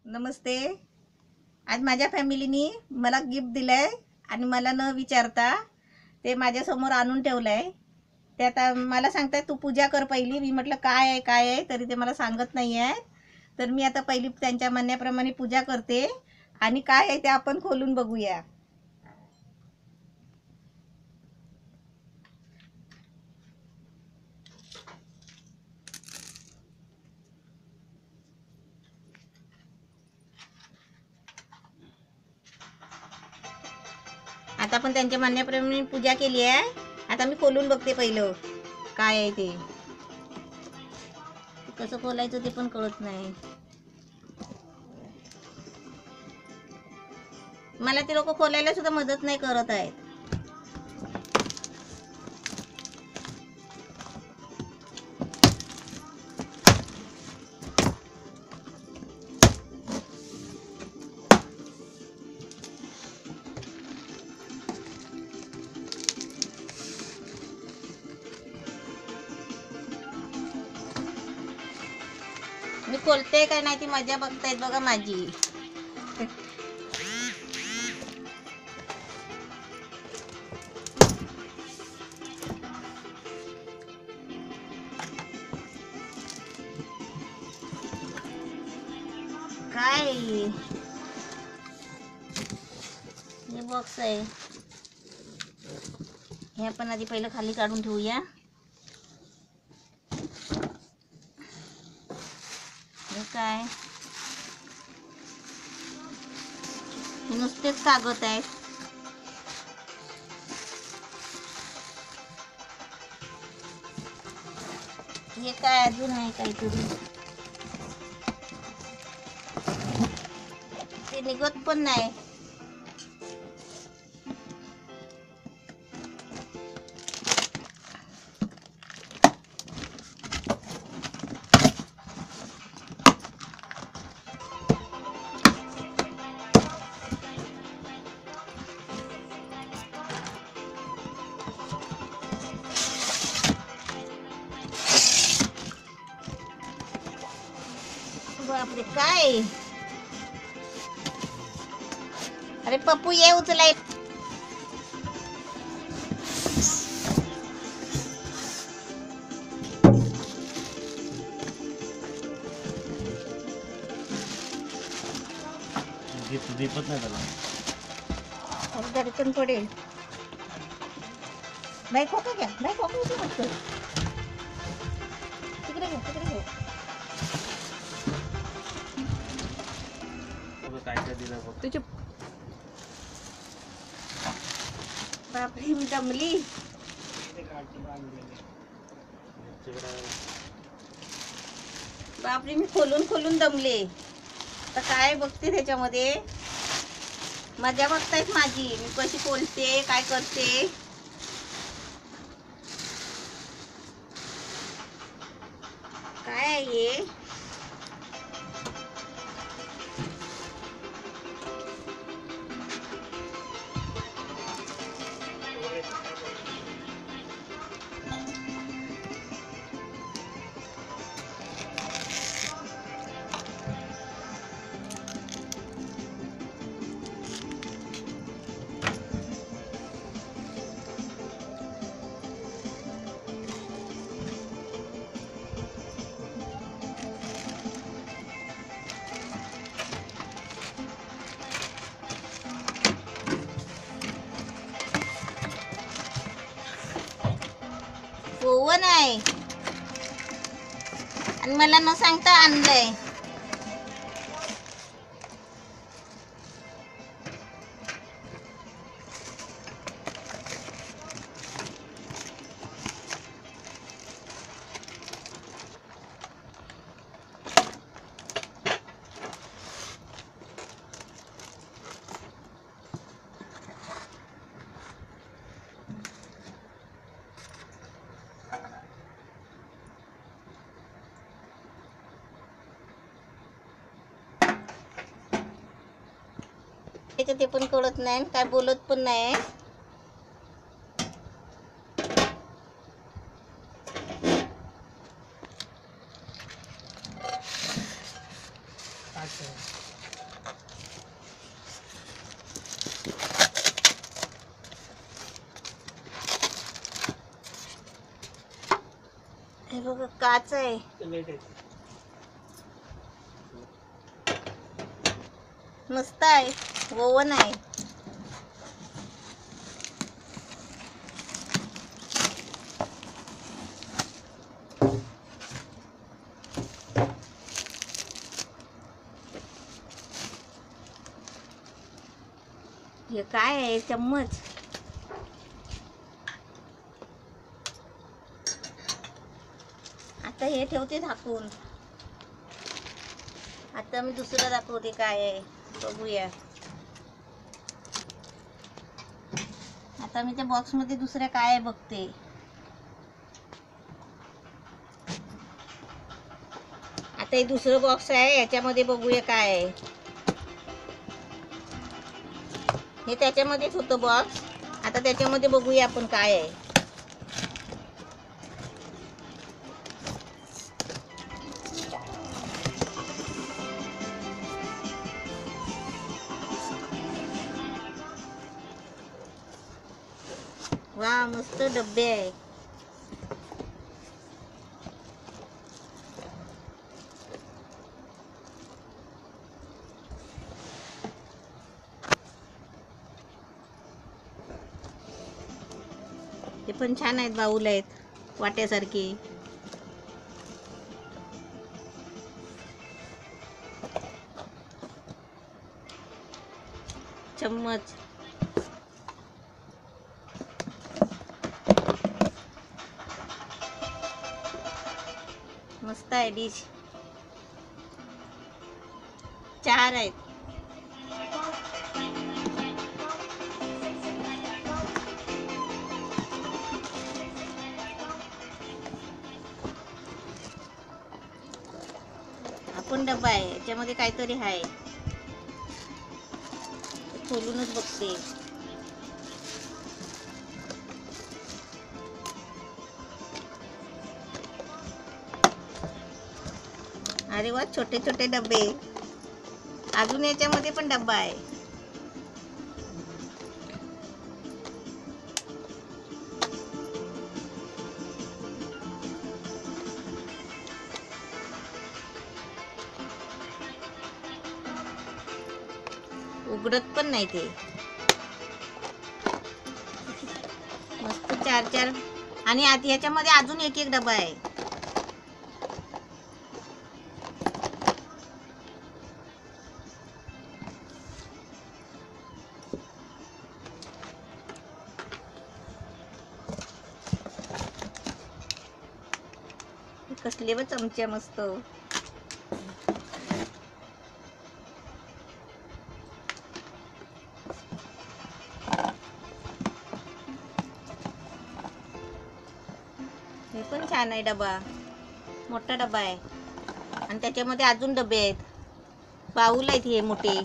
नमस्ते. आज माझ्या फॅमिलीनी मला गिफ्ट दिलंय आणि मला न विचारता ते माझ्यासमोर आणून ठेवलंय. ते आता मला सांगताय तू पूजा कर पहिली. मी म्हटलं काय आहे काय आहे, तरी ते मला सांगत नाही आहे. तर मी आता पहिली त्यांच्या म्हणण्याप्रमाणे पूजा करते आणि काय आहे ते आपण खोलून बघूया. आता आपण त्यांच्या म्हणण्याप्रमाणे पूजा केली आहे. आता मी खोलून बघते पहिलं काय आहे ते. कसं खोलायचं ते पण कळत नाही मला. ते लोक खोलायला सुद्धा मदत नाही करत आहेत. मी खोलते काय नाही ती मजा बघतायत बघा माझी. काय हे बॉक्स आहे. हे आपण आधी पहिलं खाली काढून ठेवूया. हे काय, हे नुसतेच कागद आहेत. हे काय अजून आहे काहीतरी, ते निघत पण नाही. बापरे काय, अरे पप्पू ये उचलाय. दीपत नाही त्याला, धडकन पडेल. नाही खोका घ्या, नाही खोका होते फक्त. तिकडे घ्या तिकडे घ्या. काय काय दिलं बघ. तुझे बापरे मी दमली. बापरे मी खोलून खोलून दमले. तर काय बघते त्याच्यामध्ये, मजा बघतायत माझी. मी कशी खोलते काय करते. काय आहे हे, ओव्हन आहे आणि मला न सांगता आणलंय. ते पण कळत नाही, काय बोलत पण नाही. हे बघा काच आहे. मस्त आहे. ओव्हन आहे. हे काय आहे? चम्मच. आता हे ठेवते झाकून. आता मी दुसरं दाखवते काय आहे बघूया. आता मी त्या बॉक्स मध्ये दुसऱ्या काय आहे बघते. आता हे दुसरं बॉक्स आहे, याच्यामध्ये बघूया काय आहे. हे त्याच्यामध्येच होतं बॉक्स. आता त्याच्यामध्ये बघूया आपण काय आहे. वा मस्त डब्बे आहे. ते पण छान आहेत. बाऊल आहेत वाट्यासारखे. चम्मच. मस्त आहे डिश. 4 आहेत. आपण डब्बा आहे, याच्यामध्ये काहीतरी आहे. खोलूनच बघते. अरे वा छोटे छोटे डब्बे. अजून याच्यामध्ये पण डब्बा आहे. उघडत पण नाही ते. मस्त 4 आणि आत याच्यामध्ये अजून एक डबा आहे. कसले व चमचे मस्त. हे पण छान आहे डबा. मोठा डबा आहे आणि त्याच्यामध्ये अजून डबे आहेत. बाऊल आहेत हे मोठे.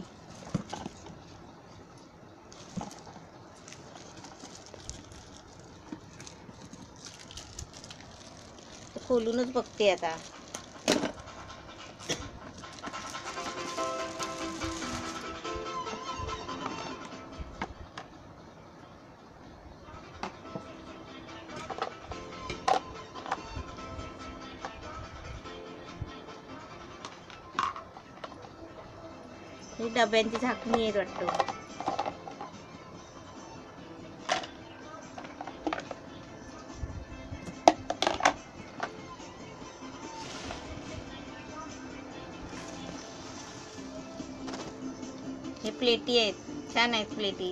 खोलूनच बघते आता. ही डब्यांची झाकणी आहेत वाटतं. हे प्लेटी आहेत. छान आहेत प्लेटी.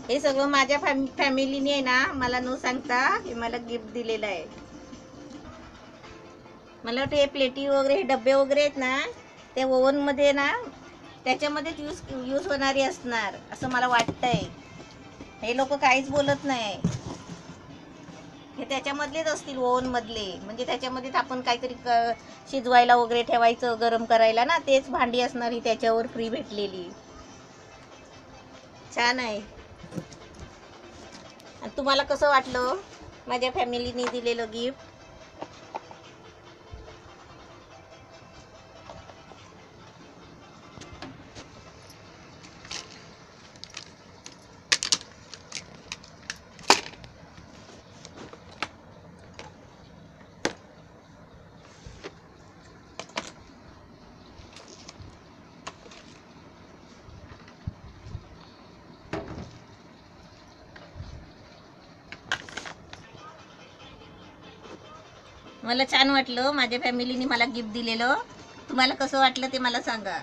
हे सगळं माझ्या फॅमिलीने आहे ना, मला न सांगता हे मला गिफ्ट दिलेलं आहे. मला वाटतं हे प्लेटी वगैरे हे डब्बे वगैरे आहेत ना, ते ओव्हन मध्ये ना त्याच्यामध्येच यूज होणारी असणार असं मला वाटतंय. हे लोक काहीच बोलत नाही. हे त्याच्यामधलेच असतील ओव्हन मधले. म्हणजे त्याच्यामध्येच आपण काहीतरी शिजवायला वगैरे ठेवायचं, गरम करायला ना, तेच भांडी असणार ही त्याच्यावर फ्री भेटलेली. छान आहे. आणि तुम्हाला कसं वाटलं माझ्या फॅमिलीने दिलेलं गिफ्ट? मला छान वाटलं माझ्या फॅमिलीने मला गिफ्ट दिलेलं. तुम्हाला कसं वाटलं ते मला सांगा.